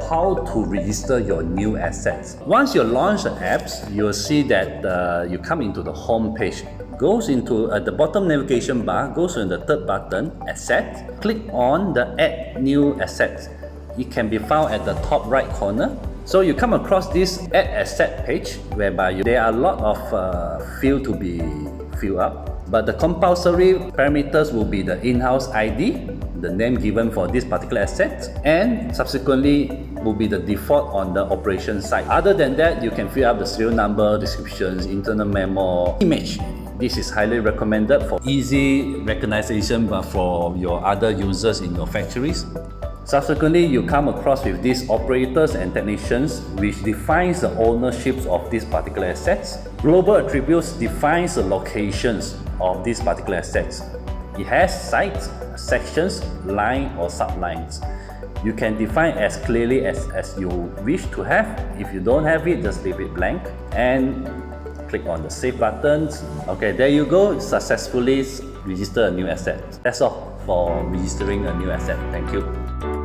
how to register your new assets. Once you launch the apps, you'll see that you come into the home page. Goes into the bottom navigation bar, goes in the third button, Asset. Click on the Add New Assets. It can be found at the top right corner. So you come across this Add Asset page whereby there are a lot of fields to be filled up. But the compulsory parameters will be the in-house ID, the name given for this particular asset, and subsequently will be the default on the operation side. Other than that, you can fill up the serial number, descriptions, internal memo, image. This is highly recommended for easy recognition for your other users in your factories. Subsequently, you come across with these operators and technicians, which defines the ownerships of these particular assets. Global attributes defines the locations of these particular assets. It has sites, sections, line or sublines. You can define as clearly as you wish to have. If you don't have it, just leave it blank and click on the Save buttons. Okay, there you go. Successfully register a new asset. That's all for registering a new asset. Thank you.